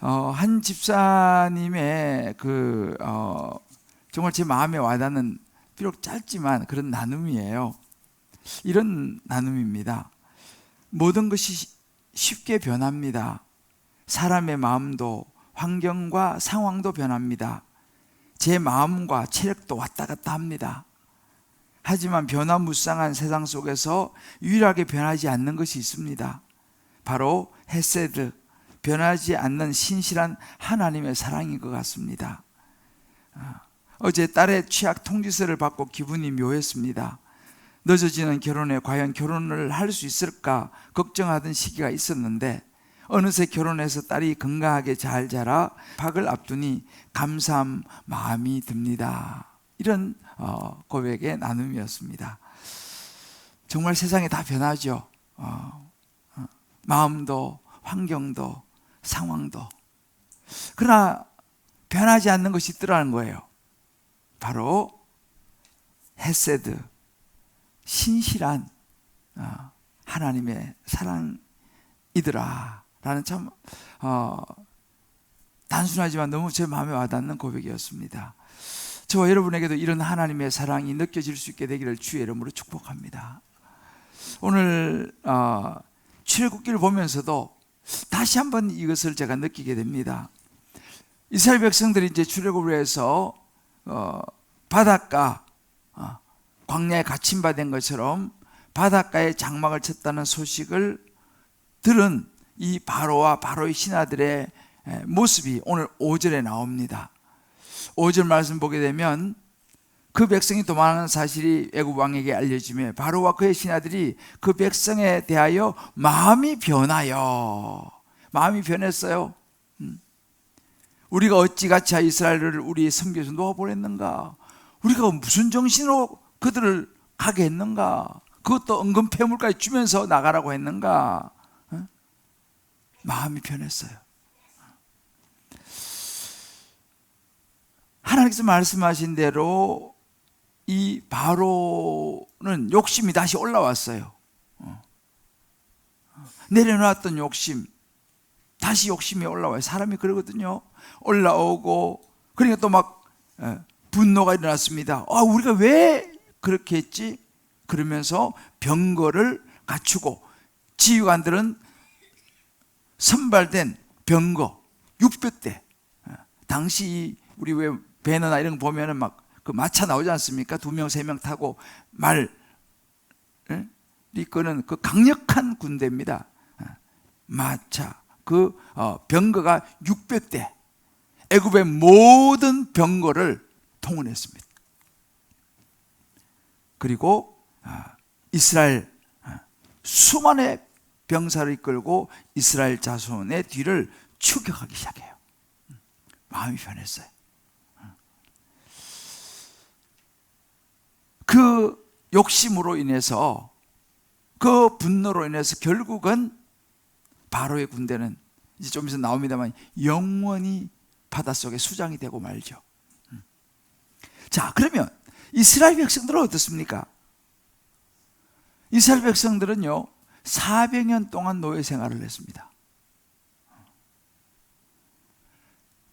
한 집사님의 정말 제 마음에 와닿는, 비록 짧지만 그런 나눔이에요. 이런 나눔입니다. 모든 것이 쉽게 변합니다. 사람의 마음도 환경과 상황도 변합니다. 제 마음과 체력도 왔다 갔다 합니다. 하지만 변화무쌍한 세상 속에서 유일하게 변하지 않는 것이 있습니다. 바로 헤세드, 변하지 않는 신실한 하나님의 사랑인 것 같습니다. 어제 딸의 취학 통지서를 받고 기분이 묘했습니다. 늦어지는 결혼에 과연 결혼을 할 수 있을까 걱정하던 시기가 있었는데 어느새 결혼해서 딸이 건강하게 잘 자라 박을 앞두니 감사한 마음이 듭니다. 이런 고백의 나눔이었습니다. 정말 세상이 다 변하죠. 마음도 환경도 상황도. 그러나 변하지 않는 것이 있더라는 거예요. 바로 헤세드, 신실한 하나님의 사랑이더라 라는 참 단순하지만 너무 제 마음에 와닿는 고백이었습니다. 저와 여러분에게도 이런 하나님의 사랑이 느껴질 수 있게 되기를 주의 이름으로 축복합니다. 오늘 출애굽기를 보면서도 다시 한번 이것을 제가 느끼게 됩니다. 이스라엘 백성들이 이제 출애굽을 해서 바닷가, 광야에 갇힌바된 것처럼 바닷가에 장막을 쳤다는 소식을 들은 이 바로와 바로의 신하들의 모습이 오늘 5절에 나옵니다. 5절 말씀 보게 되면 그 백성이 도망하는 사실이 애굽 왕에게 알려지며 바로와 그의 신하들이 그 백성에 대하여 마음이 변하여, 마음이 변했어요. 우리가 어찌같이 이스라엘을 우리 섬겨서 놓아보냈는가? 우리가 무슨 정신으로 그들을 가게 했는가? 그것도 은근 폐물까지 주면서 나가라고 했는가? 마음이 변했어요. 하나님께서 말씀하신 대로 이 바로는 욕심이 다시 올라왔어요. 내려놓았던 욕심, 다시 욕심이 올라와요. 사람이 그러거든요. 올라오고, 그러니까 또 막 분노가 일어났습니다. 우리가 왜 그렇게 했지? 그러면서 병거를 갖추고, 지휘관들은 선발된 병거 600대. 당시 우리 왜 배너나 이런 거 보면은 막 그 마차 나오지 않습니까? 2명, 3명 타고 말이 끄는 그 강력한 군대입니다. 마차, 그 병거가 600대. 애굽의 모든 병거를 통원했습니다. 그리고 이스라엘 수만의 병사를 이끌고 이스라엘 자손의 뒤를 추격하기 시작해요. 마음이 변했어요. 그 욕심으로 인해서, 그 분노로 인해서 결국은 바로의 군대는 이제 좀 있으면 나옵니다만 영원히 바닷속에 수장이 되고 말죠. 자, 그러면 이스라엘 백성들은 어떻습니까? 이스라엘 백성들은요 400년 동안 노예 생활을 했습니다.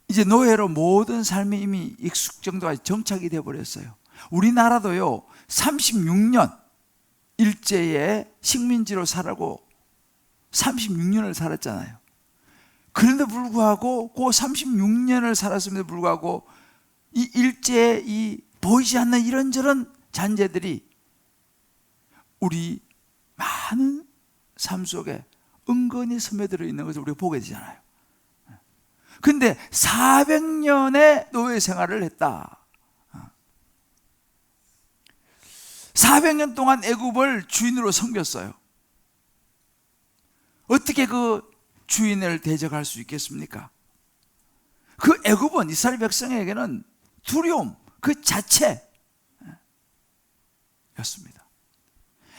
이제 노예로 모든 삶이 이미 익숙 정도가 정착이 되어버렸어요. 우리나라도요 36년 일제에 식민지로 살고 36년을 살았잖아요. 그런데 불구하고 그 36년을 살았음에도 불구하고 이 일제의 이 보이지 않는 이런저런 잔재들이 우리 많은 삶 속에 은근히 스며들어 있는 것을 우리가 보게 되잖아요. 근데 400년의 노예 생활을 했다. 400년 동안 애굽을 주인으로 섬겼어요. 어떻게 그 주인을 대적할 수 있겠습니까? 그 애굽은 이스라엘 백성에게는 두려움 그 자체였습니다.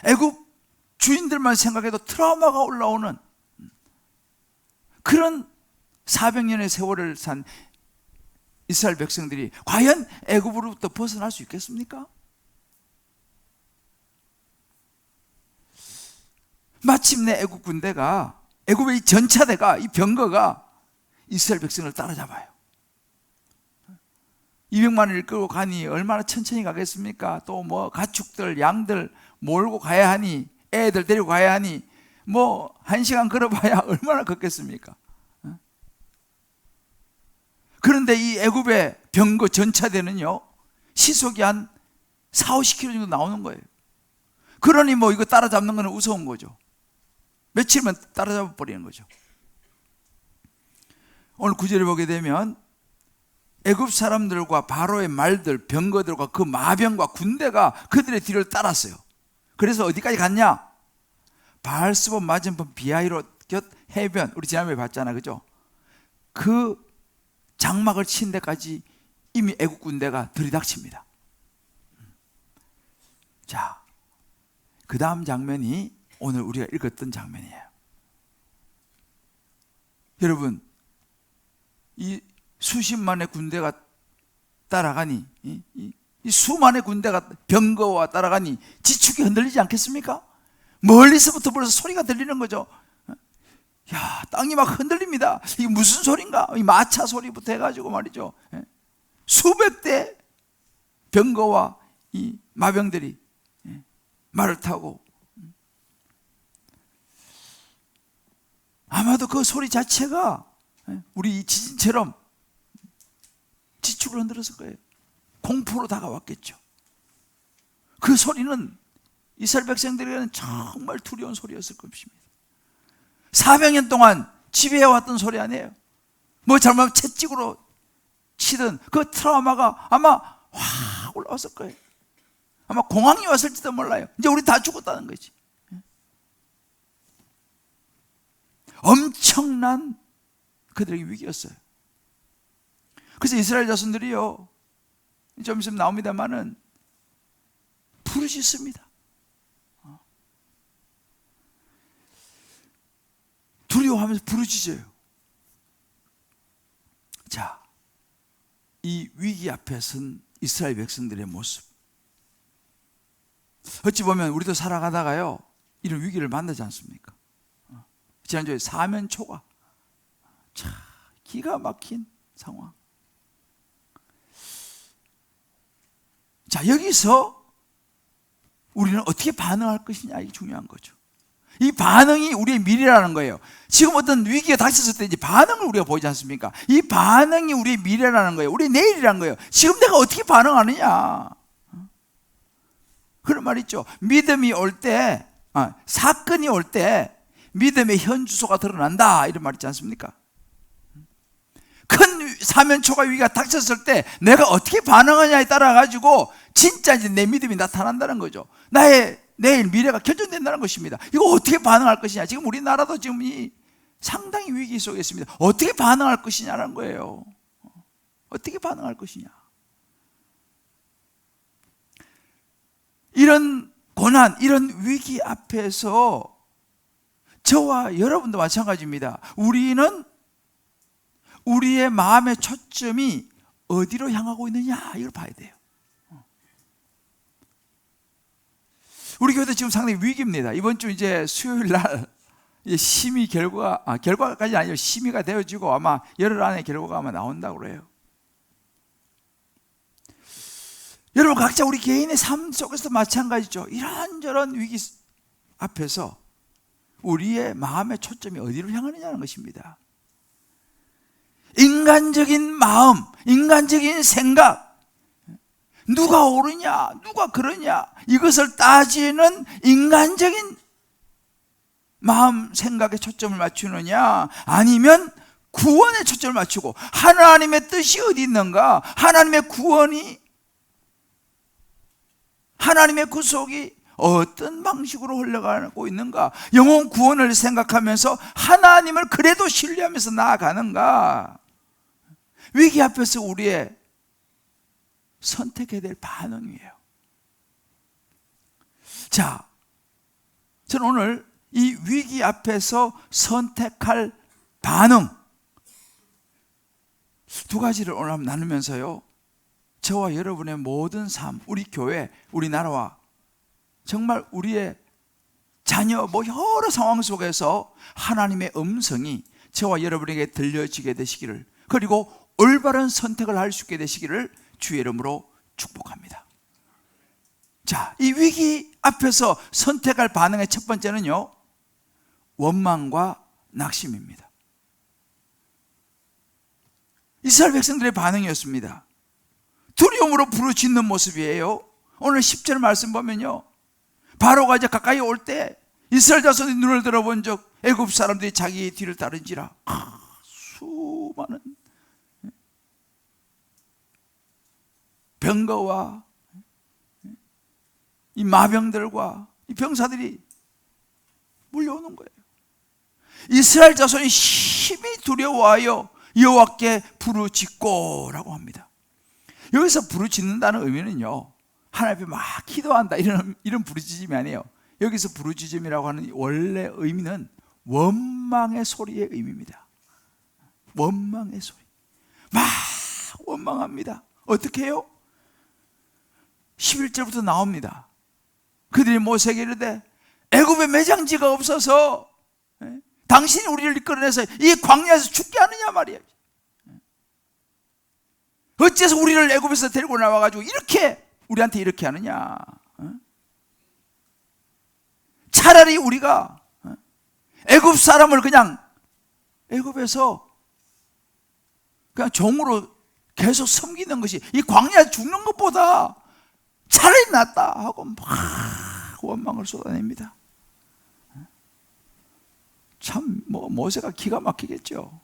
애굽 주인들만 생각해도 트라우마가 올라오는 그런 400년의 세월을 산 이스라엘 백성들이 과연 애굽으로부터 벗어날 수 있겠습니까? 마침내 애굽 군대가, 애굽의 이 전차대가, 이 병거가 이스라엘 백성을 따라잡아요. 200만을 끌고 가니 얼마나 천천히 가겠습니까? 또 뭐 가축들, 양들 몰고 가야 하니, 애들 데리고 가야 하니 뭐 1시간 걸어봐야 얼마나 걷겠습니까? 그런데 이 애굽의 병거 전차대는요, 시속이 한 4, 50km 정도 나오는 거예요. 그러니 뭐 이거 따라잡는 거는 우스운 거죠. 며칠만 따라잡아 버리는 거죠. 오늘 구절을 보게 되면 애굽 사람들과 바로의 말들, 병거들과 그 마병과 군대가 그들의 뒤를 따랐어요. 그래서 어디까지 갔냐? 바알스본 맞은편 비하히롯 곁 해변, 우리 지난번에 봤잖아, 그죠? 그 장막을 친 데까지 이미 애국 군대가 들이닥칩니다. 자, 그 다음 장면이 오늘 우리가 읽었던 장면이에요. 여러분, 이 수십만의 군대가 따라가니, 이 수만의 군대가 병거와 따라가니 지축이 흔들리지 않겠습니까? 멀리서부터 벌써 소리가 들리는 거죠. 야, 땅이 막 흔들립니다. 이게 무슨 소린가? 이 마차 소리부터 해가지고 말이죠. 수백 대 병거와 이 마병들이 말을 타고, 아마도 그 소리 자체가 우리 지진처럼 지축을 흔들었을 거예요. 공포로 다가왔겠죠. 그 소리는 이스라엘 백성들에게는 정말 두려운 소리였을 것입니다. 400년 동안 지배해왔던 소리 아니에요. 뭐 잘못하면 채찍으로 치든 그 트라우마가 아마 확 올라왔을 거예요. 아마 공황이 왔을지도 몰라요. 이제 우리 다 죽었다는 거지. 엄청난 그들에게 위기였어요. 그래서 이스라엘 자손들이요, 좀 있으면 나옵니다만은 부르짖습니다. 두려워하면서 부르짖어요. 자, 이 위기 앞에 선 이스라엘 백성들의 모습, 어찌 보면 우리도 살아가다가요 이런 위기를 만나지 않습니까? 지난주에 사면초가, 참 기가 막힌 상황. 자, 여기서 우리는 어떻게 반응할 것이냐, 이게 중요한 거죠. 이 반응이 우리의 미래라는 거예요. 지금 어떤 위기가 닥쳤을 때 이제 반응을 우리가 보지 않습니까? 이 반응이 우리의 미래라는 거예요. 우리의 내일이라는 거예요. 지금 내가 어떻게 반응하느냐, 그런 말 있죠. 믿음이 올 때, 사건이 올 때 믿음의 현주소가 드러난다, 이런 말 있지 않습니까? 큰 사면초가 위기가 닥쳤을 때 내가 어떻게 반응하냐에 따라 가지고 진짜 이제 내 믿음이 나타난다는 거죠. 나의 내일 미래가 결정된다는 것입니다. 이거 어떻게 반응할 것이냐. 지금 우리나라도 지금 이 상당히 위기 속에 있습니다. 어떻게 반응할 것이냐는 거예요. 어떻게 반응할 것이냐. 이런 고난, 이런 위기 앞에서 저와 여러분도 마찬가지입니다. 우리는 우리의 마음의 초점이 어디로 향하고 있느냐, 이걸 봐야 돼요. 우리 교회도 지금 상당히 위기입니다. 이번 주 이제 수요일 날 심의 결과까지 아니고 심의가 되어지고 아마 열흘 안에 결과가 아마 나온다고 그래요. 여러분, 각자 우리 개인의 삶 속에서 마찬가지죠. 이런저런 위기 앞에서 우리의 마음의 초점이 어디로 향하느냐는 것입니다. 인간적인 마음, 인간적인 생각, 누가 옳으냐, 누가 그러냐, 이것을 따지는 인간적인 마음, 생각에 초점을 맞추느냐, 아니면 구원에 초점을 맞추고 하나님의 뜻이 어디 있는가, 하나님의 구원이, 하나님의 구속이 어떤 방식으로 흘러가고 있는가, 영혼 구원을 생각하면서 하나님을 그래도 신뢰하면서 나아가는가. 위기 앞에서 우리의 선택해야 될 반응이에요. 자, 저는 오늘 이 위기 앞에서 선택할 반응 두 가지를 오늘 한번 나누면서요, 저와 여러분의 모든 삶, 우리 교회, 우리 나라와 정말 우리의 자녀, 여러 상황 속에서 하나님의 음성이 저와 여러분에게 들려지게 되시기를, 그리고 올바른 선택을 할 수 있게 되시기를 주의 이름으로 축복합니다. 자, 이 위기 앞에서 선택할 반응의 첫 번째는요, 원망과 낙심입니다. 이스라엘 백성들의 반응이었습니다. 두려움으로 부르짖는 모습이에요. 오늘 10절 말씀 보면요, 바로가 이제 가까이 올 때 이스라엘 자손이 눈을 들어본 적 애굽 사람들이 자기의 뒤를 따른지라. 수많은 병거와 이 마병들과 이 병사들이 몰려오는 거예요. 이스라엘 자손이 심히 두려워하여 여호와께 부르짖고라고 합니다. 여기서 부르짖는다는 의미는요, 하나님 앞에 막 기도한다 이런 부르짖음이 아니에요. 여기서 부르짖음이라고 하는 원래 의미는 원망의 소리의 의미입니다. 원망의 소리. 막 원망합니다. 어떻게 해요? 11절부터 나옵니다. 그들이 모세에게 이르되 애굽에 매장지가 없어서 당신이 우리를 이끌어내서 이 광야에서 죽게 하느냐 말이야. 어째서 우리를 애굽에서 데리고 나와가지고 우리한테 이렇게 하느냐. 차라리 우리가 애굽 사람을 그냥 애굽에서 그냥 종으로 계속 섬기는 것이 이 광야에 죽는 것보다 차라리 낫다 하고 막 원망을 쏟아냅니다. 참 모세가 기가 막히겠죠.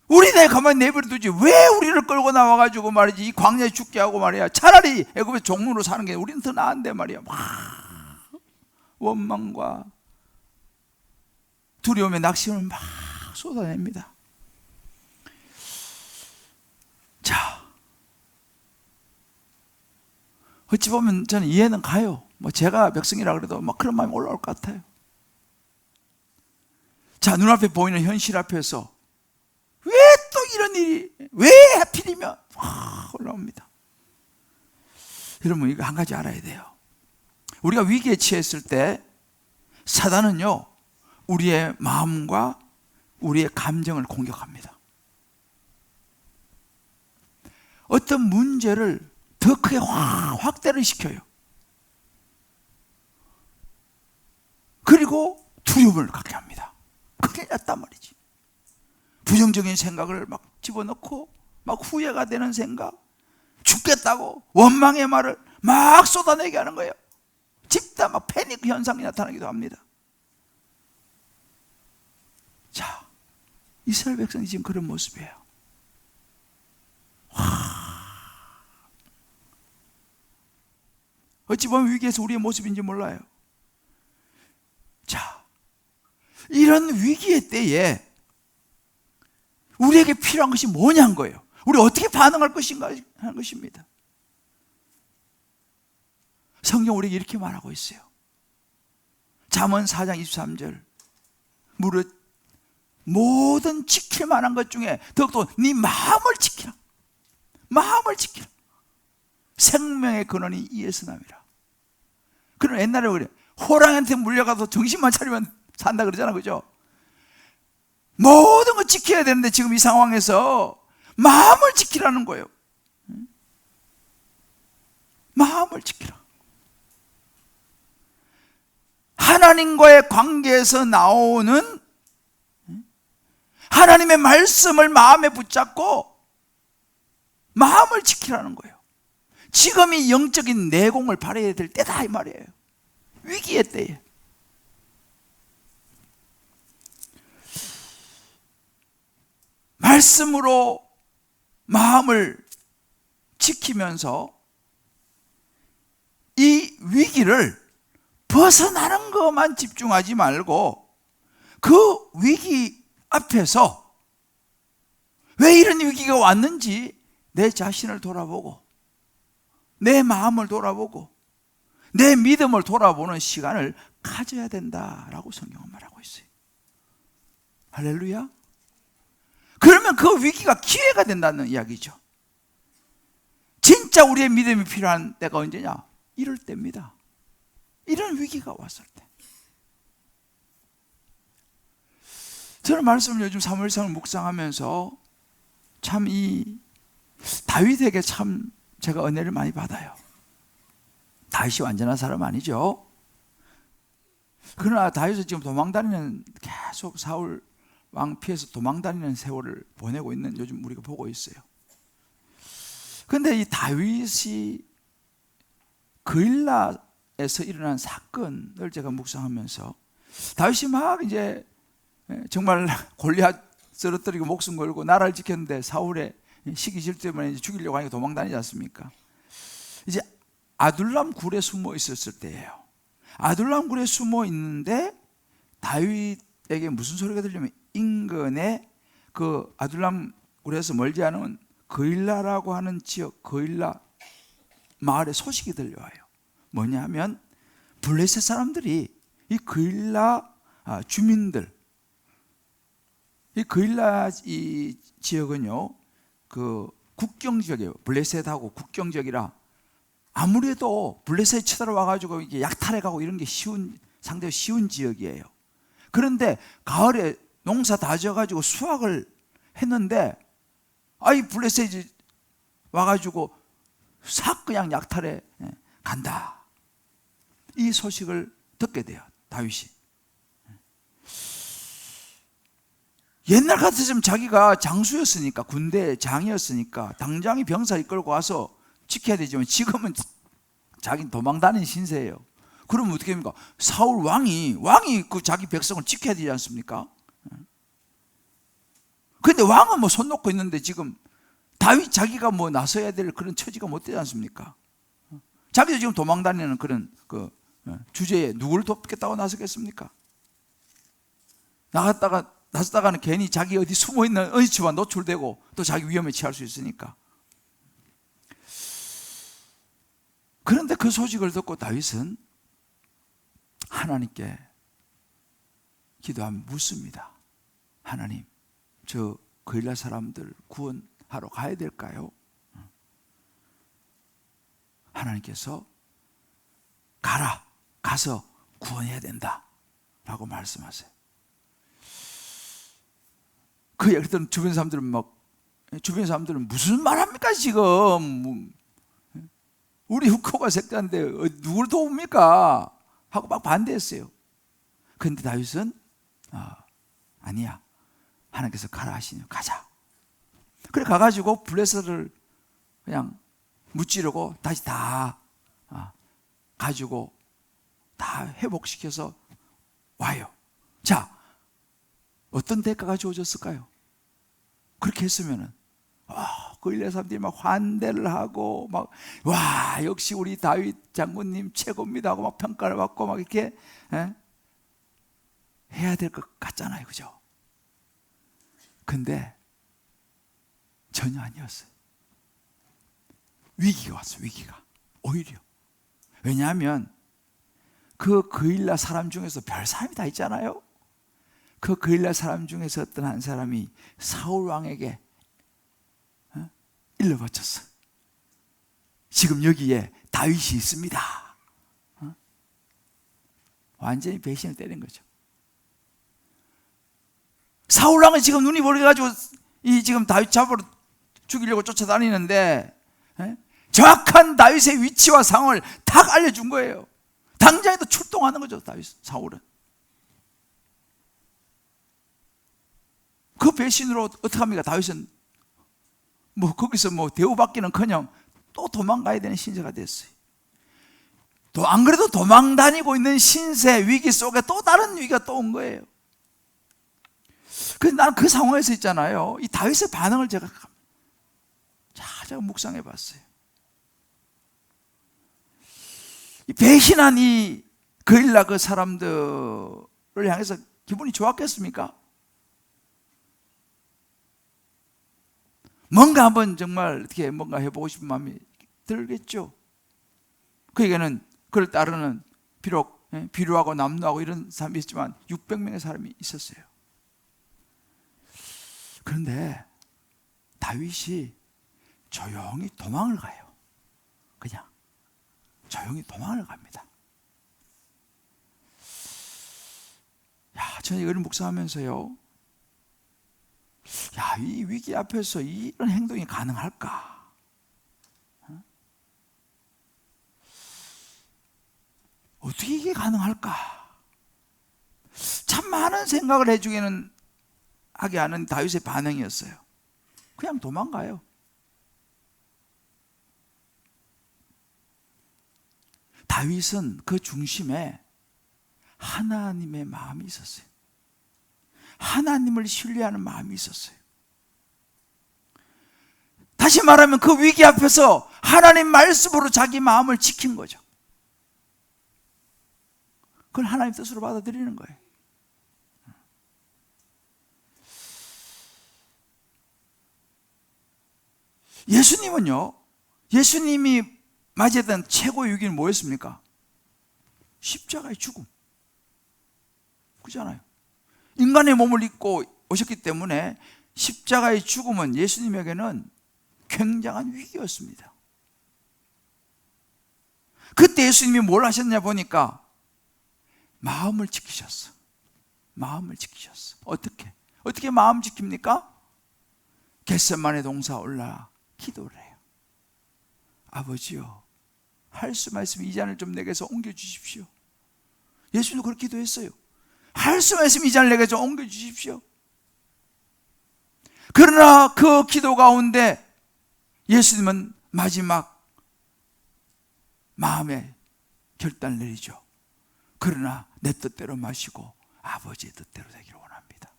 우리 내 가만히 내버려 두지 왜 우리를 끌고 나와가지고 말이지 이 광야에 죽게 하고 말이야. 차라리 애굽의 종으로 사는 게 우리는 더 나은데 말이야. 막 원망과 두려움의 낙심을 막 쏟아냅니다. 자, 어찌 보면 저는 이해는 가요. 제가 백성이라 그래도 막 그런 마음이 올라올 것 같아요. 자, 눈앞에 보이는 현실 앞에서 왜 또 이런 일이, 왜 하필이면 올라옵니다. 여러분, 이거 한 가지 알아야 돼요. 우리가 위기에 처했을 때 사단은요, 우리의 마음과 우리의 감정을 공격합니다. 어떤 문제를 더 크게 확대를 시켜요. 그리고 두려움을 갖게 합니다. 그게 낫단 말이지. 부정적인 생각을 막 집어넣고 막 후회가 되는 생각, 죽겠다고 원망의 말을 막 쏟아내게 하는 거예요. 집단 막 패닉 현상이 나타나기도 합니다. 자, 이스라엘 백성이 지금 그런 모습이에요. 어찌 보면 위기에서 우리의 모습인지 몰라요. 자, 이런 위기의 때에 우리에게 필요한 것이 뭐냐는 거예요. 우리 어떻게 반응할 것인가 하는 것입니다. 성경 우리에게 이렇게 말하고 있어요. 잠언 4장 23절. 무릇 모든 지킬 만한 것 중에 더욱더 네 마음을 지키라. 마음을 지키라. 생명의 근원이 이에서 남이라. 그럼 옛날에 그래, 호랑이한테 물려가도 정신만 차리면 산다 그러잖아, 그죠? 모든 걸 지켜야 되는데 지금 이 상황에서 마음을 지키라는 거예요. 마음을 지키라. 하나님과의 관계에서 나오는 하나님의 말씀을 마음에 붙잡고 마음을 지키라는 거예요. 지금이 영적인 내공을 발휘해야 될 때다 이 말이에요. 위기의 때에. 말씀으로 마음을 지키면서 이 위기를 벗어나는 것만 집중하지 말고 그 위기 앞에서 왜 이런 위기가 왔는지 내 자신을 돌아보고 내 마음을 돌아보고 내 믿음을 돌아보는 시간을 가져야 된다라고 성경은 말하고 있어요. 할렐루야. 그러면 그 위기가 기회가 된다는 이야기죠. 진짜 우리의 믿음이 필요한 때가 언제냐? 이럴 때입니다. 이런 위기가 왔을 때. 저는 말씀을 요즘 사무엘상을 묵상하면서 참 이 다윗에게 참 제가 은혜를 많이 받아요. 다윗이 완전한 사람 아니죠. 그러나 다윗은 지금 도망다니는, 계속 사울 왕 피해서 도망다니는 세월을 보내고 있는 요즘 우리가 보고 있어요. 그런데 이 다윗이 그일라에서 일어난 사건을 제가 묵상하면서, 다윗이 막 이제 정말 골리앗 쓰러뜨리고 목숨 걸고 나라를 지켰는데 사울의 시기 질투 때문에 이제 죽이려고 하니까 도망다니지 않습니까? 이제 아둘람 굴에 숨어 있었을 때예요. 아둘람 굴에 숨어 있는데 다윗에게 무슨 소리가 들리면 인근에 그 아둘람 굴에서 멀지 않은 그일라라고 하는 지역, 그일라 마을에 소식이 들려와요. 뭐냐면 블레셋 사람들이 이 그일라 주민들, 이 그일라 이 지역은요, 그 국경 지역이에요. 블레셋하고 국경 지역이라 아무래도 블레셋이 쳐들어와가지고 이게 약탈해가고 이런 게 상당히 쉬운 지역이에요. 그런데 가을에 농사 다 지어가지고 수확을 했는데, 이 블레셋이 와가지고 싹 그냥 약탈해 간다. 이 소식을 듣게 돼요, 다윗이. 옛날 같았으면 자기가 장수였으니까, 군대 장이었으니까 당장이 병사 이끌고 와서 지켜야 되지만, 지금은 자기는 도망다니는 신세예요. 그러면 어떻게 합니까? 사울 왕이 그 자기 백성을 지켜야 되지 않습니까? 그런데 왕은 뭐 손 놓고 있는데 지금 다윗 자기가 뭐 나서야 될 그런 처지가 못 되지 않습니까? 자기도 지금 도망다니는 그런 그 주제에 누구를 돕겠다고 나서겠습니까? 나섰다가는 괜히 자기 어디 숨어 있는 어디 집안 노출되고 또 자기 위험에 처할 수 있으니까. 그런데 그 소식을 듣고 다윗은 하나님께 기도하며 묻습니다. 하나님, 저 그일라 사람들 구원하러 가야 될까요? 하나님께서 가서 구원해야 된다 라고 말씀하세요. 그 얘기 듣는 주변 사람들은 무슨 말 합니까 지금? 우리 후코가 색다른데 누굴 도웁니까? 하고 막 반대했어요. 그런데 다윗은 아니야, 하나님께서 가라 하시니 가자. 그래 가가지고 블레셋을 그냥 무찌르고 다시 다 가지고 다 회복시켜서 와요. 자, 어떤 대가가 주어졌을까요? 그렇게 했으면은 그일라 사람들이 막 환대를 하고 와 역시 우리 다윗 장군님 최고입니다 하고 막 평가를 받고 막 이렇게 해야 될 것 같잖아요, 그죠? 근데 전혀 아니었어요. 위기가 왔어요. 위기가 오히려. 왜냐하면 그일라 사람 중에서 별 사람이 다 있잖아요. 그일라 사람 중에서 어떤 한 사람이 사울 왕에게 일러바쳤어. 지금 여기에 다윗이 있습니다. 완전히 배신을 때린 거죠. 사울 왕은 지금 눈이 벌어가지고 지금 다윗 잡으러 죽이려고 쫓아다니는데 정확한 다윗의 위치와 상황을 다 알려준 거예요. 당장에도 출동하는 거죠, 사울은. 그 배신으로 어떻게 합니까? 다윗은 거기서 대우받기는커녕 또 도망가야 되는 신세가 됐어요. 안 그래도 도망 다니고 있는 신세 위기 속에 또 다른 위기가 또 온 거예요. 그래서 나는 그 상황에서 있잖아요, 이 다윗의 반응을 제가 묵상해 봤어요. 이 배신한 이 그일라 그 사람들을 향해서 기분이 좋았겠습니까? 뭔가 한번 정말 어떻게 뭔가 해보고 싶은 마음이 들겠죠. 그에게는 그를 따르는 비록 비류하고 남루하고 이런 사람이 있지만 600명의 사람이 있었어요. 그런데 다윗이 조용히 도망을 가요. 그냥 조용히 도망을 갑니다. 저는 이걸 묵상하면서요, 야, 이 위기 앞에서 이런 행동이 가능할까? 어떻게 이게 가능할까? 참 많은 생각을 해주기는 하게 하는 다윗의 반응이었어요. 그냥 도망가요. 다윗은 그 중심에 하나님의 마음이 있었어요. 하나님을 신뢰하는 마음이 있었어요. 다시 말하면 그 위기 앞에서 하나님 말씀으로 자기 마음을 지킨 거죠. 그걸 하나님 뜻으로 받아들이는 거예요. 예수님은요, 예수님이 맞이했던 최고의 위기는 뭐였습니까? 십자가의 죽음. 그잖아요. 인간의 몸을 입고 오셨기 때문에 십자가의 죽음은 예수님에게는 굉장한 위기였습니다. 그때 예수님이 뭘 하셨냐 보니까 마음을 지키셨어. 마음을 지키셨어. 어떻게 마음 지킵니까? 겟세마네 동사 올라 기도를 해요. 아버지요, 할 수 말씀 이 잔을 좀 내게서 옮겨주십시오. 예수님도 그렇게 기도했어요. 할 수 말씀 이 잔을 내게서 옮겨주십시오. 그러나 그 기도 가운데 예수님은 마지막 마음의 결단을 내리죠. 그러나 내 뜻대로 마시고 아버지의 뜻대로 되기를 원합니다.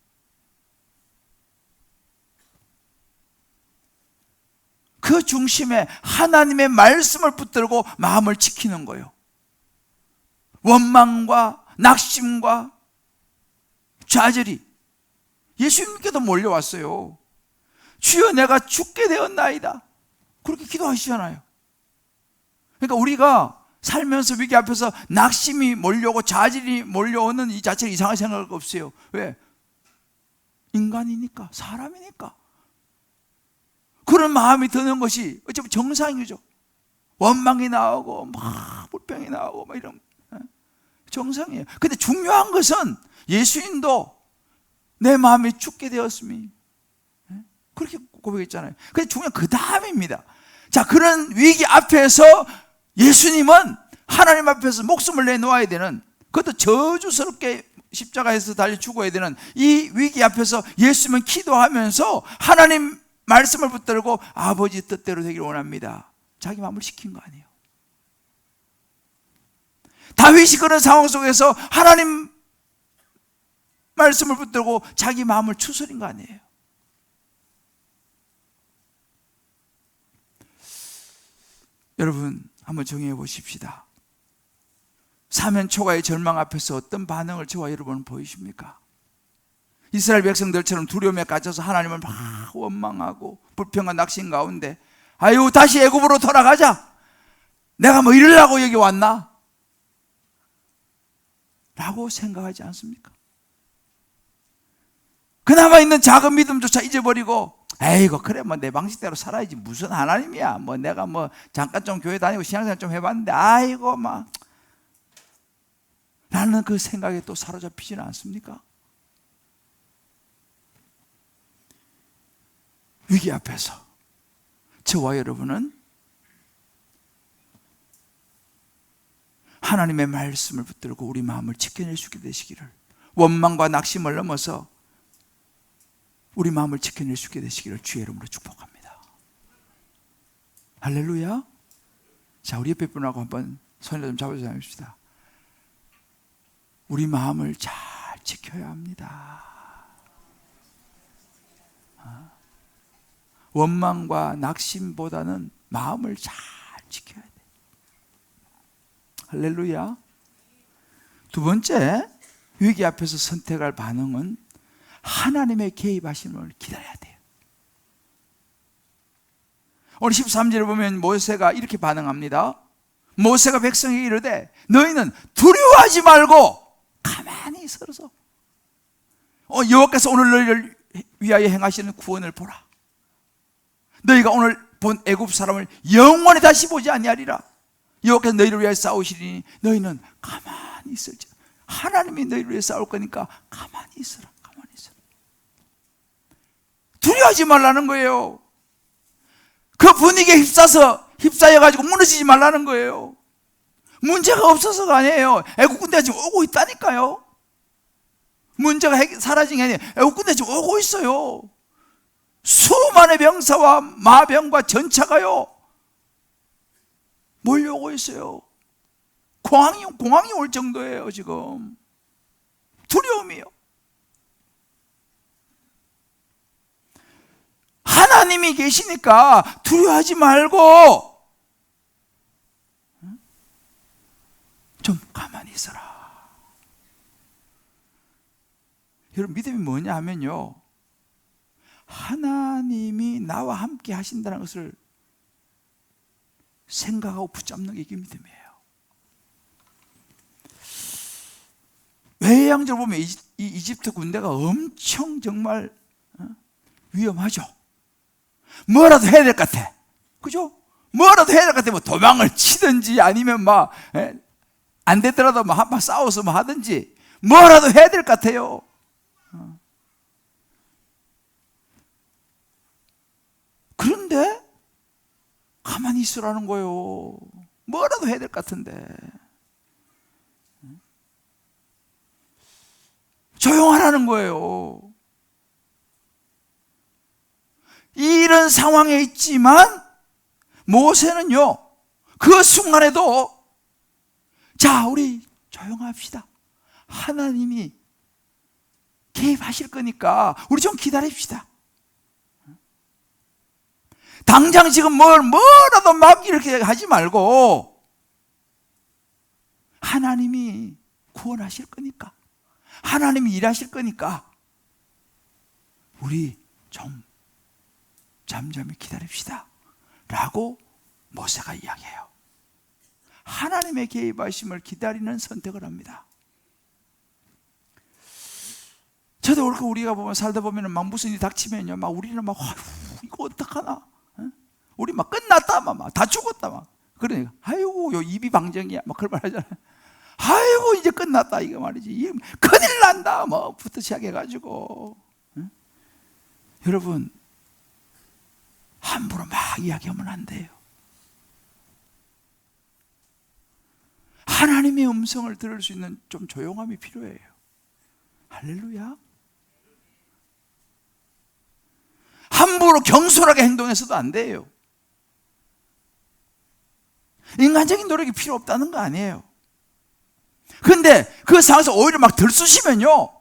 그 중심에 하나님의 말씀을 붙들고 마음을 지키는 거예요. 원망과 낙심과 좌절이 예수님께도 몰려왔어요. 주여 내가 죽게 되었나이다. 그렇게 기도하시잖아요. 그러니까 우리가 살면서 위기 앞에서 낙심이 몰려오고 좌절이 몰려오는 이 자체는 이상한 생각 없어요. 왜? 인간이니까, 사람이니까. 그런 마음이 드는 것이 어쩌면 정상이죠. 원망이 나오고 막 불평이 나오고 막 이런 정상이에요. 근데 중요한 것은 예수님도 내 마음이 죽게 되었음이 그렇게 고백했잖아요. 근데 중요한 그 다음입니다. 자, 그런 위기 앞에서 예수님은 하나님 앞에서 목숨을 내놓아야 되는, 그것도 저주스럽게 십자가에서 달려 죽어야 되는 이 위기 앞에서 예수님은 기도하면서 하나님 말씀을 붙들고 아버지 뜻대로 되기를 원합니다. 자기 마음을 지킨 거 아니에요. 다윗이 그런 상황 속에서 하나님 말씀을 붙들고 자기 마음을 추스린 거 아니에요. 여러분 한번 정해 보십시다. 사면 초가의 절망 앞에서 어떤 반응을 저와 여러분은 보이십니까? 이스라엘 백성들처럼 두려움에 갇혀서 하나님을 막 원망하고 불평과 낙심 가운데 아유 다시 애굽으로 돌아가자, 내가 뭐 이러려고 여기 왔나? 라고 생각하지 않습니까? 그나마 있는 작은 믿음조차 잊어버리고 에이고 그래 뭐 내 방식대로 살아야지 무슨 하나님이야, 뭐 내가 뭐 잠깐 좀 교회 다니고 신앙생활 좀 해봤는데 아이고 막 라는 그 생각에 또 사로잡히지는 않습니까? 위기 앞에서 저와 여러분은 하나님의 말씀을 붙들고 우리 마음을 지켜낼 수 있게 되시기를, 원망과 낙심을 넘어서 우리 마음을 지켜낼 수 있게 되시기를 주의 이름으로 축복합니다. 할렐루야. 자, 우리 옆에 분하고 한번 손을 좀 잡아서 합시다. 우리 마음을 잘 지켜야 합니다. 원망과 낙심보다는 마음을 잘 지켜야 돼. 할렐루야. 두 번째, 위기 앞에서 선택할 반응은 하나님의 개입하심을 기다려야 돼요. 오늘 13절을 보면 모세가 이렇게 반응합니다. 모세가 백성에게 이르되 너희는 두려워하지 말고 가만히 서서 여호와께서 오늘 너희를 위하여 행하시는 구원을 보라. 너희가 오늘 본 애굽 사람을 영원히 다시 보지 아니하리라. 여호와께서 너희를 위하여 싸우시리니 너희는 가만히 있을지. 하나님이 너희를 위해 싸울 거니까 가만히 있어라. 가만히 있어라. 두려워하지 말라는 거예요. 그 분위기에 휩싸여가지고 무너지지 말라는 거예요. 문제가 없어서가 아니에요. 애국 군대가 지금 오고 있다니까요. 문제가 사라진 게 아니에요. 애국 군대가 지금 오고 있어요. 수많은 병사와 마병과 전차가요 몰려오고 있어요. 공항이 올 정도예요. 지금 두려움이요. 하나님이 계시니까 두려워하지 말고 좀 가만히 있어라. 여러분, 믿음이 뭐냐 하면요, 하나님이 나와 함께 하신다는 것을 생각하고 붙잡는 게 이게 믿음이에요. 외양적으로 보면 이 이집트 군대가 엄청 정말 위험하죠. 뭐라도 해야 될 것 같아. 그죠? 뭐라도 해야 될 것 같아. 뭐 도망을 치든지 아니면 막 안 되더라도 막 한번 싸워서 뭐 하든지 뭐라도 해야 될 것 같아요. 그런데 가만히 있으라는 거예요. 뭐라도 해야 될 것 같은데 조용하라는 거예요. 이런 상황에 있지만 모세는요, 그 순간에도 자, 우리 조용합시다. 하나님이 개입하실 거니까 우리 좀 기다립시다. 당장 지금 뭐라도 막 이렇게 하지 말고 하나님이 구원하실 거니까, 하나님이 일하실 거니까 우리 좀 잠잠히 기다립시다 라고 모세가 이야기해요. 하나님의 개입하심을 기다리는 선택을 합니다. 저도 그렇게 우리가 보면 살다 보면 막 무슨 일이 닥치면요, 막 우리는 막 이거 어떡하나, 우리 막 끝났다, 막 다 죽었다, 막 그러니까 아이고 요 입이 방정이야, 막 그런 말 하잖아요. 아이고 이제 끝났다 이거 말이지, 큰일 난다 뭐부터 시작해가지고 여러분, 함부로 막 이야기하면 안 돼요. 하나님의 음성을 들을 수 있는 좀 조용함이 필요해요. 할렐루야. 함부로 경솔하게 행동해서도 안 돼요. 인간적인 노력이 필요 없다는 거 아니에요. 근데 그 상황에서 오히려 막 들쑤시면요,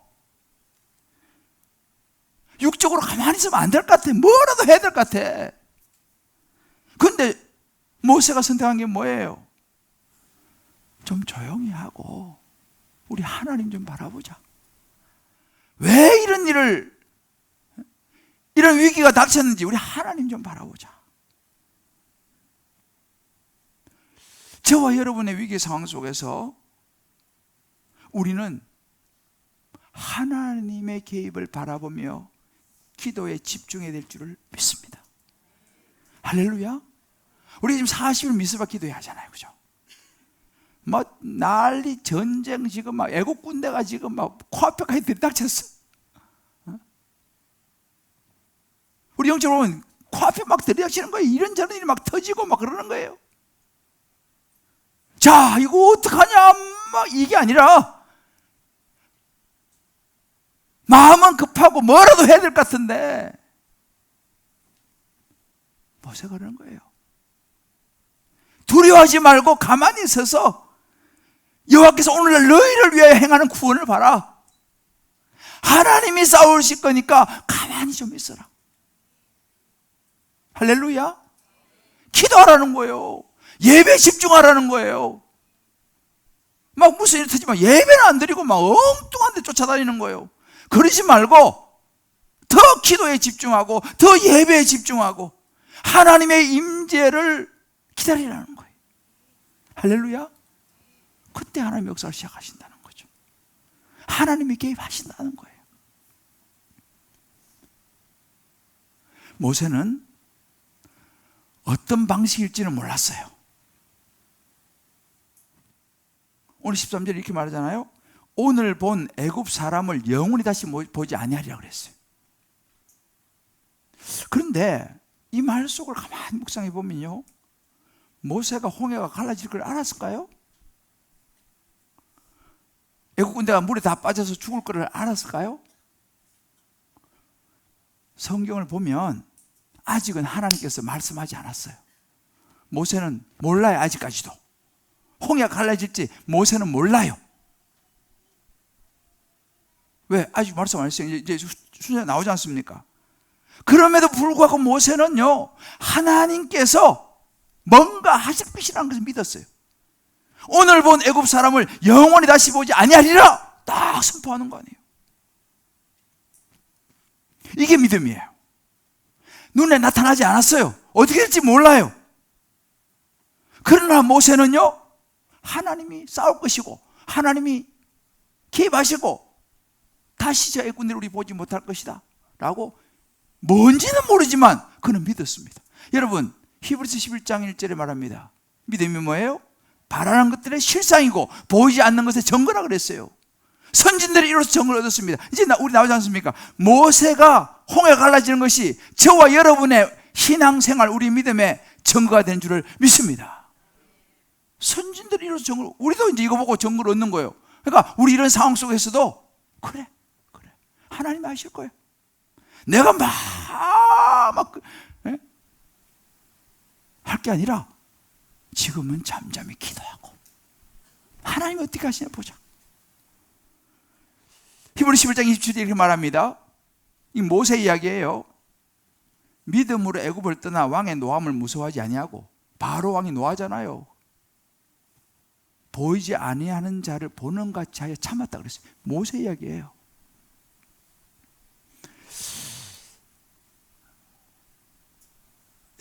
육적으로 가만히 있으면 안 될 것 같아. 뭐라도 해야 될 것 같아. 근데 모세가 선택한 게 뭐예요? 좀 조용히 하고 우리 하나님 좀 바라보자. 왜 이런 위기가 닥쳤는지 우리 하나님 좀 바라보자. 저와 여러분의 위기 상황 속에서 우리는 하나님의 개입을 바라보며 기도에 집중해야 될 줄을 믿습니다. 할렐루야. 우리 지금 40일 미스바 기도해야 하잖아요. 그죠? 뭐 난리 전쟁 지금 막 애국 군대가 지금 막 코앞에까지 들이닥쳤어. 우리 영적으로 보면 코앞에 막 들이닥치는 거예요. 이런저런 일이 막 터지고 막 그러는 거예요. 자, 이거 어떡하냐 막 이게 아니라 마음은 급하고 뭐라도 해야 될 것 같은데 모세가 그러는 거예요. 두려워하지 말고 가만히 서서 여호와께서 오늘날 너희를 위하여 행하는 구원을 봐라. 하나님이 싸우실 거니까 가만히 좀 있어라. 할렐루야. 기도하라는 거예요. 예배에 집중하라는 거예요. 막 무슨 일이 터지면 예배는 안 드리고 막 엉뚱한 데 쫓아다니는 거예요. 그러지 말고 더 기도에 집중하고 더 예배에 집중하고 하나님의 임재를 기다리라는 거예요. 할렐루야. 그때 하나님의 역사를 시작하신다는 거죠. 하나님이 개입하신다는 거예요. 모세는 어떤 방식일지는 몰랐어요. 오늘 13절에 이렇게 말하잖아요. 오늘 본 애굽 사람을 영원히 다시 보지 아니하리라 그랬어요. 그런데 이 말 속을 가만히 묵상해 보면요, 모세가 홍해가 갈라질 걸 알았을까요? 애국 군대가 물에 다 빠져서 죽을 거를 알았을까요? 성경을 보면 아직은 하나님께서 말씀하지 않았어요. 모세는 몰라요. 아직까지도 홍해가 갈라질지 모세는 몰라요. 왜? 아직 말씀 안 했어요. 이제 순서 나오지 않습니까? 그럼에도 불구하고 모세는요, 하나님께서 뭔가 하실 것이라는 것을 믿었어요. 오늘 본 애굽 사람을 영원히 다시 보지 아니하리라 딱 선포하는 거 아니에요. 이게 믿음이에요. 눈에 나타나지 않았어요. 어떻게 될지 몰라요. 그러나 모세는요, 하나님이 싸울 것이고 하나님이 개입하시고 다시 저 애굽을 우리 보지 못할 것이다 라고, 뭔지는 모르지만 그는 믿었습니다. 여러분, 히브리서 11장 1절에 말합니다. 믿음이 뭐예요? 바라는 것들의 실상이고 보이지 않는 것의 증거라 그랬어요. 선진들이 이로써 증거를 얻었습니다. 이제 우리 나오지 않습니까? 모세가 홍해 갈라지는 것이 저와 여러분의 신앙생활, 우리 믿음의 증거가 되는 줄을 믿습니다. 선진들이 이로써 증거, 우리도 이제 이거 보고 증거를 얻는 거예요. 그러니까 우리 이런 상황 속에서도 그래 하나님이 하실 거예요. 내가 할 게 아니라 지금은 잠잠히 기도하고 하나님이 어떻게 하시냐 보자. 히브리 11장 27절에 이렇게 말합니다. 이 모세 이야기예요. 믿음으로 애굽을 떠나 왕의 노함을 무서워하지 아니하고, 바로 왕이 노하잖아요. 보이지 아니하는 자를 보는 같이 하여 참았다 그랬어요. 모세 이야기예요.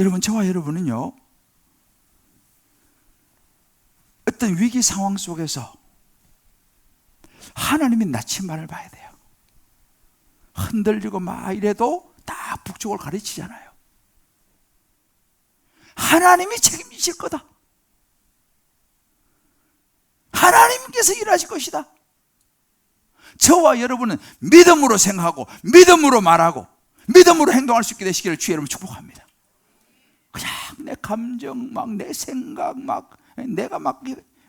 여러분, 저와 여러분은요, 어떤 위기 상황 속에서 하나님의 나침반을 봐야 돼요. 흔들리고 막 이래도 다 북쪽을 가르치잖아요. 하나님이 책임지실 거다. 하나님께서 일하실 것이다. 저와 여러분은 믿음으로 생각하고 믿음으로 말하고 믿음으로 행동할 수 있게 되시기를 주의 이름으로 축복합니다. 그냥 내 감정 막 내 생각 막 내가 막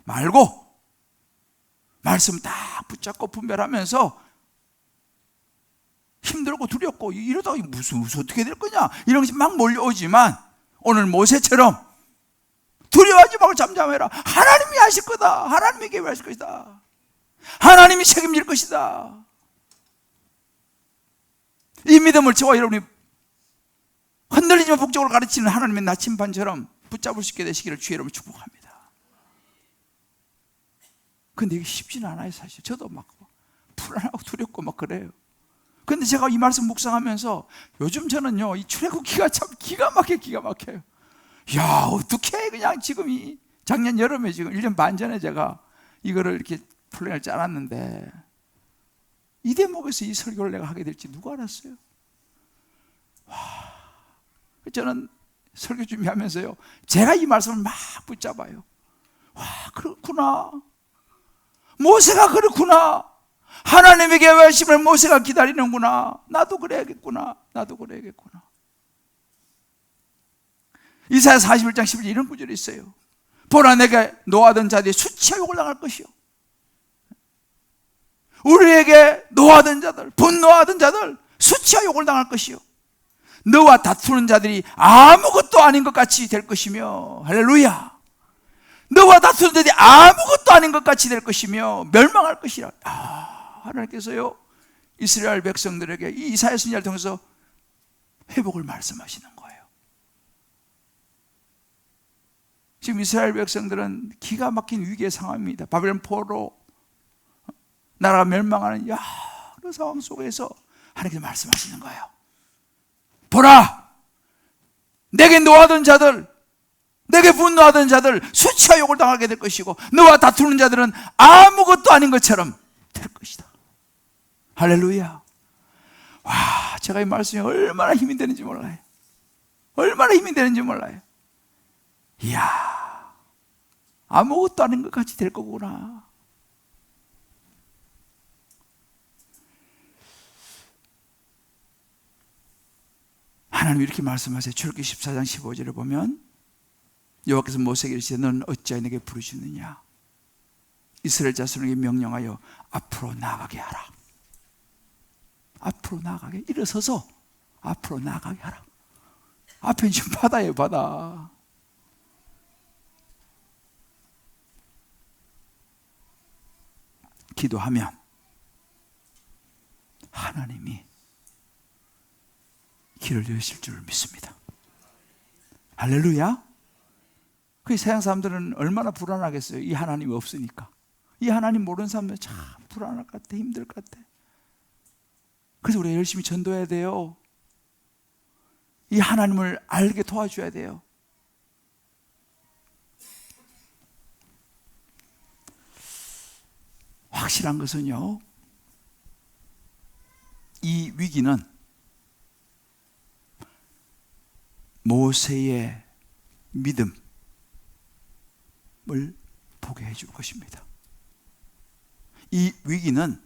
말고 말씀 딱 붙잡고 분별하면서 힘들고 두렵고 이러다가 무슨 어떻게 될 거냐 이런 것이 막 몰려오지만, 오늘 모세처럼 두려워하지 말고 잠잠해라. 하나님이 하실 거다. 하나님이 개입하실 것이다. 하나님이 책임질 것이다. 이 믿음을 저와 여러분이 흔들리지만 북쪽으로 가르치는 하나님의 나침반처럼 붙잡을 수 있게 되시기를 주의 이름으로 축복합니다. 근데 이게 쉽지는 않아요. 사실 저도 막 불안하고 두렵고 막 그래요. 근데 제가 이 말씀 묵상하면서 요즘 저는요, 이 출애굽기가 참 기가 막혀요. 야, 어떻게 그냥 지금 이 작년 여름에 지금 1년 반 전에 제가 이거를 이렇게 플랜을 짜놨는데 이 대목에서 이 설교를 내가 하게 될지 누가 알았어요? 저는 설교 준비하면서요, 제가 이 말씀을 막 붙잡아요. 와, 그렇구나. 모세가 그렇구나. 하나님의 계획하심을 모세가 기다리는구나. 나도 그래야겠구나. 이사야 41장 11절 이런 구절이 있어요. 보라, 내게 노하던 자들이 수치와 욕을 당할 것이요, 우리에게 노하던 자들, 분노하던 자들 수치와 욕을 당할 것이요, 너와 다투는 자들이 아무것도 아닌 것 같이 될 것이며, 할렐루야. 너와 다투는 자들이 아무것도 아닌 것 같이 될 것이며 멸망할 것이라. 하나님께서요, 이스라엘 백성들에게 이 이사야 선지자를 통해서 회복을 말씀하시는 거예요. 지금 이스라엘 백성들은 기가 막힌 위기의 상황입니다. 바벨론 포로 나라가 멸망하는 여러 상황 속에서 하나님께서 말씀하시는 거예요. 보라, 내게 노하던 자들, 내게 분노하던 자들 수치와 욕을 당하게 될 것이고, 너와 다투는 자들은 아무것도 아닌 것처럼 될 것이다. 할렐루야. 와, 제가 이 말씀이 얼마나 힘이 되는지 몰라요. 이야, 아무것도 아닌 것 같이 될 거구나. 하나님 이렇게 말씀하세요. 출애굽기 14장 15절에 보면 여호와께서 모세에게 이르시되 너는 어찌하여 내게 부르짖느냐. 이스라엘 자손에게 명령하여 앞으로 나아가게 하라. 앞으로 나아가게, 일어서서 앞으로 나아가게 하라. 앞에 지금 바다예요, 바다. 기도하면 하나님이 길을 여실 줄 믿습니다. 할렐루야. 그 세상 사람들은 얼마나 불안하겠어요. 이 하나님이 없으니까. 이 하나님 모르는 사람들은 참 불안할 것 같아, 힘들 것 같아. 그래서 우리가 열심히 전도해야 돼요. 이 하나님을 알게 도와줘야 돼요. 확실한 것은요, 이 위기는 모세의 믿음을 보게 해줄 것입니다. 이 위기는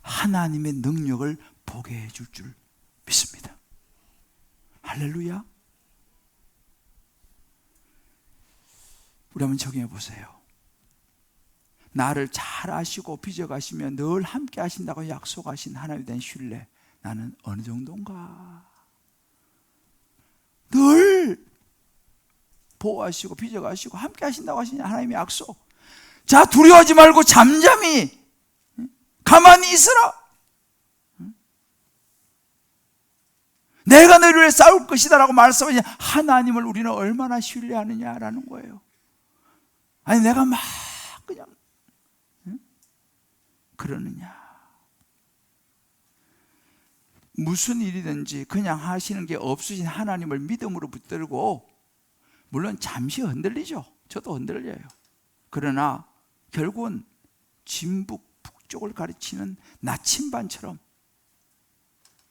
하나님의 능력을 보게 해줄 줄 믿습니다. 할렐루야. 우리 한번 적용해 보세요. 나를 잘 아시고 빚어가시며 늘 함께 하신다고 약속하신 하나님에 대한 신뢰, 나는 어느 정도인가? 늘 보호하시고 빚어가시고 함께 하신다고 하신 하나님의 약속. 자, 두려워하지 말고 잠잠히 가만히 있으라. 내가 너희를 위해 싸울 것이다 라고 말씀하신 하나님을 우리는 얼마나 신뢰하느냐라는 거예요. 아니 내가 막 그냥 그러느냐. 무슨 일이든지 그냥 하시는 게 없으신 하나님을 믿음으로 붙들고, 물론 잠시 흔들리죠. 저도 흔들려요. 그러나 결국은 진북 북쪽을 가르치는 나침반처럼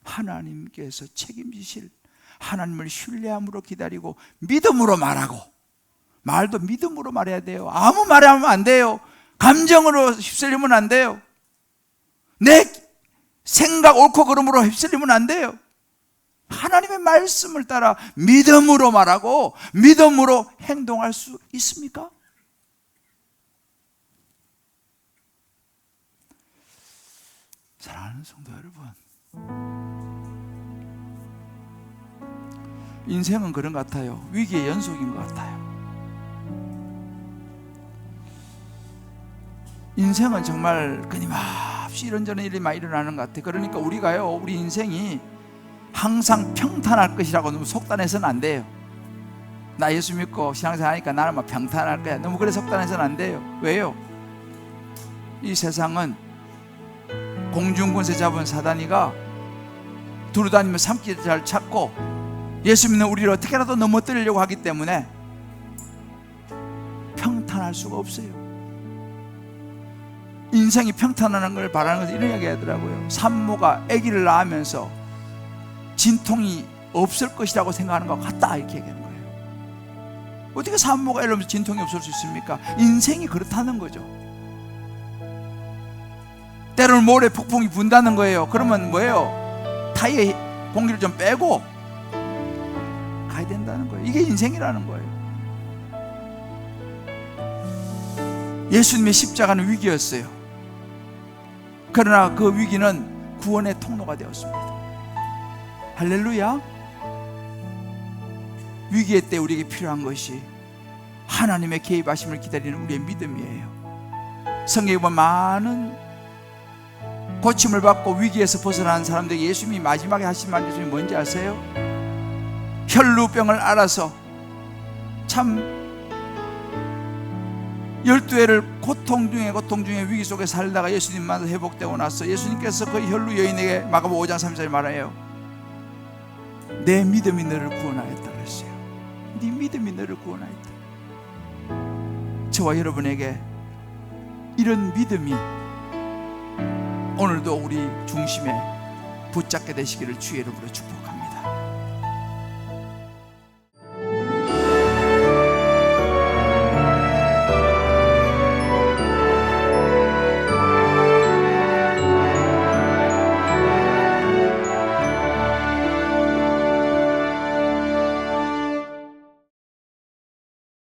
하나님께서 책임지실, 하나님을 신뢰함으로 기다리고 믿음으로 말하고, 말도 믿음으로 말해야 돼요. 아무 말하면 안 돼요. 감정으로 휩쓸리면 안 돼요. 내 생각 옳고 그름으로 휩쓸리면 안 돼요. 하나님의 말씀을 따라 믿음으로 말하고 믿음으로 행동할 수 있습니까? 사랑하는 성도 여러분, 인생은 그런 것 같아요. 위기의 연속인 것 같아요. 인생은 정말 끊임없이 이런저런 일이 많이 일어나는 것 같아요. 그러니까 우리가요, 우리 인생이 항상 평탄할 것이라고 너무 속단해서는 안 돼요. 나 예수 믿고 신앙생활 하니까 나는 막 평탄할 거야, 너무 그래 속단해서는 안 돼요. 왜요? 이 세상은 공중권세 잡은 사단이가 두루다니며 삼키를 잘 찾고 예수 믿는 우리를 어떻게라도 넘어뜨리려고 하기 때문에 평탄할 수가 없어요. 인생이 평탄하는 걸 바라는 것은 이런 이야기 하더라고요. 산모가 아기를 낳으면서 진통이 없을 것이라고 생각하는 것 같다, 이렇게 얘기하는 거예요. 어떻게 산모가 이러면서 진통이 없을 수 있습니까? 인생이 그렇다는 거죠. 때로는 모래 폭풍이 분다는 거예요. 그러면 뭐예요? 타이에 공기를 좀 빼고 가야 된다는 거예요. 이게 인생이라는 거예요. 예수님의 십자가는 위기였어요. 그러나 그 위기는 구원의 통로가 되었습니다. 할렐루야. 위기의 때 우리에게 필요한 것이 하나님의 개입하심을 기다리는 우리의 믿음이에요. 성경에 보면 많은 고침을 받고 위기에서 벗어나는 사람들에게 예수님이 마지막에 하신 말이 뭔지 아세요? 혈루병을 앓아서 참 12해를 고통 중에 위기 속에 살다가 예수님 만나서 회복되고 나서 예수님께서 그 혈루 여인에게 마가복음 5장 3절에 말해요. 내 믿음이 너를 구원하였다 그랬어요. 네 믿음이 너를 구원하였다. 저와 여러분에게 이런 믿음이 오늘도 우리 중심에 붙잡게 되시기를 주의 이름으로 축복합니다.